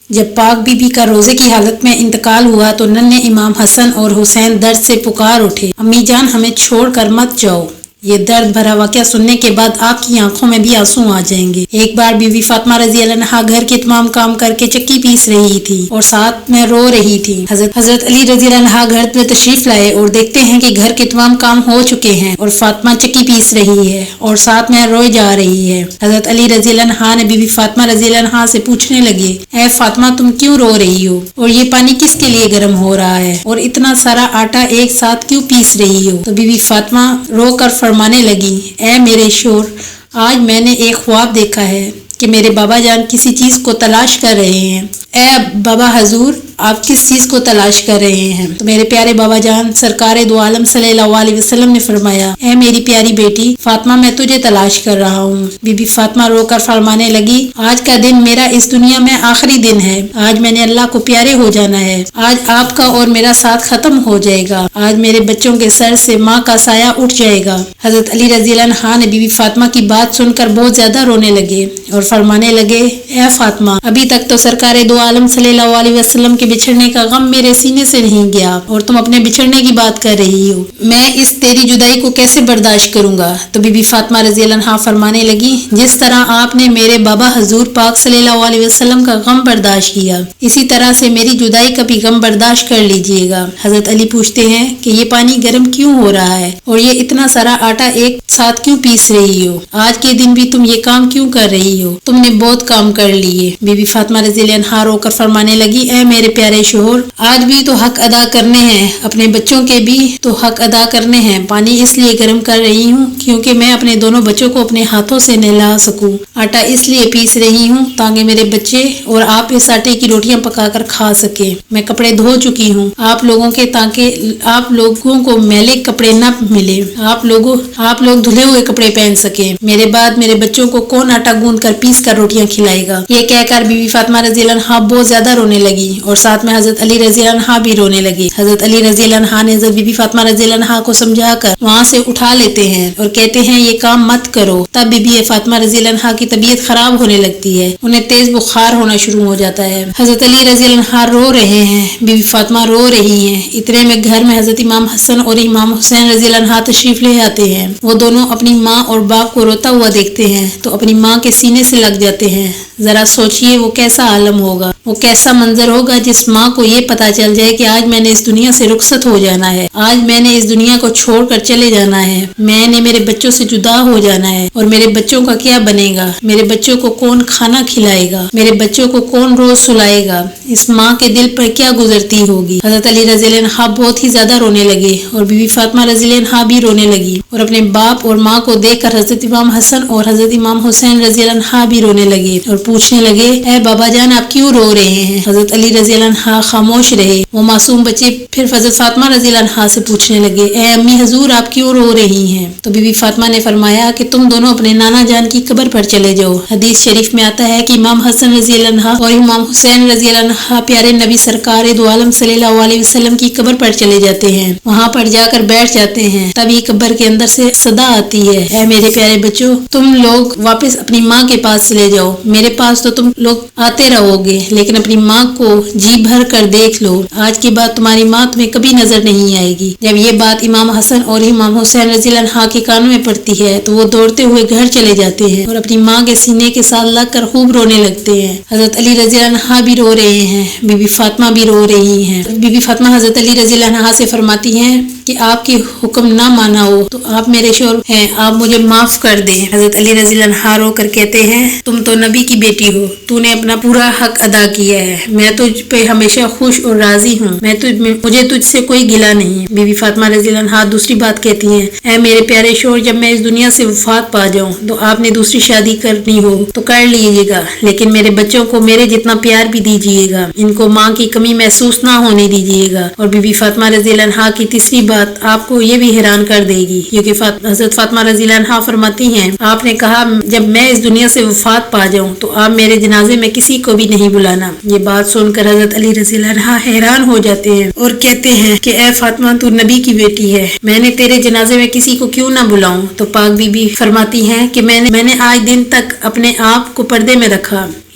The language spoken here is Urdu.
جب پاک بی بی کا روزے کی حالت میں انتقال ہوا تو ننھے امام حسن اور حسین درد سے پکار اٹھے، امی جان ہمیں چھوڑ کر مت جاؤ۔ یہ درد بھرا واقعہ سننے کے بعد آپ کی آنکھوں میں بھی آنسو آ جائیں گے۔ ایک بار بی بی فاطمہ رضی اللہ عنہا گھر کے تمام کام کر کے چکی پیس رہی تھی اور ساتھ میں رو رہی تھی۔ حضرت علی رضی اللہ عنہ گھر میں تشریف لائے اور دیکھتے ہیں کہ گھر کے تمام کام ہو چکے ہیں اور فاطمہ چکی پیس رہی ہے اور ساتھ میں روئے جا رہی ہے۔ حضرت علی رضی اللہ عنہ نے بی بی فاطمہ رضی اللہ عنہا سے پوچھنے لگے، اے فاطمہ تم کیوں رو رہی ہو اور یہ پانی کس کے لیے گرم ہو رہا ہے اور اتنا سارا آٹا ایک ساتھ کیوں پیس رہی ہو؟ تو بی بی فاطمہ رو کر فرمانے لگی، اے میرے شوہر، آج میں نے ایک خواب دیکھا ہے کہ میرے بابا جان کسی چیز کو تلاش کر رہے ہیں۔ اے بابا حضور، آپ کس چیز کو تلاش کر رہے ہیں؟ تو میرے پیارے بابا جان سرکار دو عالم صلی اللہ علیہ وسلم نے فرمایا، اے میری پیاری بیٹی فاطمہ، میں تجھے تلاش کر رہا ہوں۔ بی بی فاطمہ رو کر فرمانے لگی، آج کا دن میرا اس دنیا میں آخری دن ہے، آج میں نے اللہ کو پیارے ہو جانا ہے، آج آپ کا اور میرا ساتھ ختم ہو جائے گا، آج میرے بچوں کے سر سے ماں کا سایہ اٹھ جائے گا۔ حضرت علی رضی اللہ عنہ نے بی بی فاطمہ کی بات سن کر بہت زیادہ رونے لگے اور فرمانے لگے، اے فاطمہ، ابھی تک تو سرکار دو عالم صلی اللہ علیہ وسلم کے بچھڑنے کا غم میرے سینے سے نہیں گیا اور تم اپنے بچھڑنے کی بات کر رہی ہو، میں اس تیری جدائی کو کیسے برداشت کروں گا؟ تو بی بی فاطمہ رضی اللہ عنہا فرمانے لگی، جس طرح آپ نے میرے بابا حضور پاک صلی اللہ علیہ وسلم کا غم برداشت کیا، اسی طرح سے میری جدائی کا بھی غم برداشت کر لیجئے گا۔ حضرت علی پوچھتے ہیں کہ یہ پانی گرم کیوں ہو رہا ہے اور یہ اتنا سارا آٹا ایک ساتھ کیوں پیس رہی ہو؟ آج کے دن بھی تم یہ کام کیوں کر رہی ہو؟ تم نے بہت کام کر لیے۔ بی بی فاطمہ رضی اللہ عنہا رو کر فرمانے لگی، اے میرے پیارے شوہر، آج بھی تو حق ادا کرنے ہیں، اپنے بچوں کے بھی تو حق ادا کرنے ہیں۔ پانی اس لیے گرم کر رہی ہوں کیونکہ میں اپنے دونوں بچوں کو اپنے ہاتھوں سے نہلا سکوں، آٹا اس لیے پیس رہی ہوں تاکہ میرے بچے اور آپ اس آٹے کی روٹیاں پکا کر کھا سکیں۔ میں کپڑے دھو چکی ہوں آپ لوگوں کے تاکہ آپ لوگوں کو میلے کپڑے نہ ملے، آپ لوگ دھلے ہوئے کپڑے پہن سکیں۔ میرے بعد میرے بچوں کو کون آٹا گوندھ کر پیس کر روٹیاں کھلائے گا؟ یہ کہہ کر بی بی فاطمہ رضی اللہ عنہا بہت زیادہ رونے لگی اور ساتھ میں حضرت علی رضی اللہ عنہا بھی رونے لگی۔ حضرت علی رضی اللہ عنہا نے حضرت بی بی فاطمہ رضی اللہ عنہا کو سمجھا کر وہاں سے اٹھا لیتے ہیں اور کہتے ہیں یہ کام مت کرو۔ تب بی بی فاطمہ رضی اللہ عنہا کی طبیعت خراب ہونے لگتی ہے، انہیں تیز بخار ہونا شروع ہو جاتا ہے۔ حضرت علی رضی اللہ عنہا رو رہے ہیں، بی بی فاطمہ رو رہی ہیں، اتنے میں گھر میں حضرت امام حسن اور امام حسین رضی اللہ عنہا تشریف لے آتے ہیں۔ وہ دونوں اپنی ماں اور باپ کو روتا ہوا دیکھتے ہیں تو اپنی ماں کے سینے سے لگ جاتے ہیں۔ ذرا سوچئے وہ کیسا عالم ہوگا، وہ کیسا منظر ہوگا جس ماں کو یہ پتا چل جائے کہ آج میں نے اس دنیا سے رخصت ہو جانا ہے، آج میں نے اس دنیا کو چھوڑ کر چلے جانا ہے، میں نے میرے بچوں سے جدا ہو جانا ہے اور میرے بچوں کا کیا بنے گا؟ میرے بچوں کو کون کھانا کھلائے گا؟ میرے بچوں کو کون روز سلائے گا؟ اس ماں کے دل پر کیا گزرتی ہوگی؟ حضرت علی رضی اللہ عنہ بہت ہی زیادہ رونے لگے اور بی بی فاطمہ رضی اللہ عنہ بھی رونے لگی اور اپنے باپ اور ماں کو دیکھ کر حضرت امام حسن اور حضرت امام حسین رضی اللہ عنہ بھی رونے لگے اور پوچھنے لگے، اے بابا جان آپ کیوں رو رہے ہیں؟ حضرت علی رضی اللہ عنہ خاموش رہے۔ وہ معصوم بچے پھر حضرت فاطمہ رضی اللہ عنہ سے پوچھنے لگے، اے امی حضور آپ کیوں رو رہی ہیں؟ تو بی بی فاطمہ نے فرمایا کہ تم دونوں اپنے نانا جان کی قبر پر چلے جاؤ۔ حدیث شریف میں آتا ہے کہ امام حسن رضی اللہ عنہ اور امام حسین رضی اللہ عنہ پیارے نبی سرکار دو عالم صلی اللہ علیہ وسلم کی قبر پر چلے جاتے ہیں، وہاں پر جا کر بیٹھ جاتے ہیں۔ تبھی قبر کے اندر سے صدا آتی ہے، اے میرے پیارے بچوں، تم لوگ واپس اپنی ماں کے پاس چلے جاؤ، میرے پاس تو تم لوگ آتے رہو گے لیکن اپنی ماں کو جی بھر کر دیکھ لو، آج کے بعد تمہاری ماں تمہیں کبھی نظر نہیں آئے گی۔ جب یہ بات امام حسن اور امام حسین رضی اللہ عنہ کے کانوں میں پڑتی ہے تو وہ دوڑتے ہوئے گھر چلے جاتے ہیں اور اپنی ماں کے سینے کے ساتھ لگ کر خوب رونے لگتے ہیں۔ حضرت علی رضی اللہ عنہ بھی رو رہے ہیں، بی بی فاطمہ بھی رو رہی ہیں۔ بی بی فاطمہ حضرت علی رضی اللہ عنہ سے فرماتی ہیں کہ آپ کی حکم نہ مانا ہو تو آپ میرے شوہر ہیں، آپ مجھے معاف کر دیں۔ حضرت علی رضی اللہ عنہ رو کر کہتے ہیں، تم تو نبی کی بیٹی ہو، تو نے اپنا پورا حق ادا کیا ہے، میں تجھ پہ ہمیشہ خوش اور راضی ہوں، مجھے تجھ سے کوئی گلہ نہیں ہے۔ بی بی فاطمہ رضی اللہ عنہ دوسری بات کہتی ہیں، اے میرے پیارے شوہر، جب میں اس دنیا سے وفات پا جاؤں تو آپ نے دوسری شادی کرنی ہو تو کر لیجیے گا، لیکن میرے بچوں کو میرے جتنا پیار بھی دیجیے گا، ان کو ماں کی کمی محسوس نہ ہونے دیجیے گا۔ اور بی بی فاطمہ رضی اللہ عنہ کی تیسری بات آپ کو یہ بھی حیران کر دے گی، کیونکہ حضرت فاطمہ رضی اللہ عنہ فرماتی ہیں، آپ نے کہا جب میں اس دنیا سے وفات پا جاؤں تو آپ میرے جنازے میں کسی کو بھی نہیں بلانا۔ یہ بات سن کر حضرت علی رضی اللہ عنہ حیران ہو جاتے ہیں اور کہتے ہیں کہ اے فاطمہ تو نبی کی بیٹی ہے، میں نے تیرے جنازے میں کسی کو کیوں نہ بلاؤں؟ تو پاک بی بی فرماتی ہیں کہ میں نے آج دن تک اپنے آپ کو پردے میں رکھا،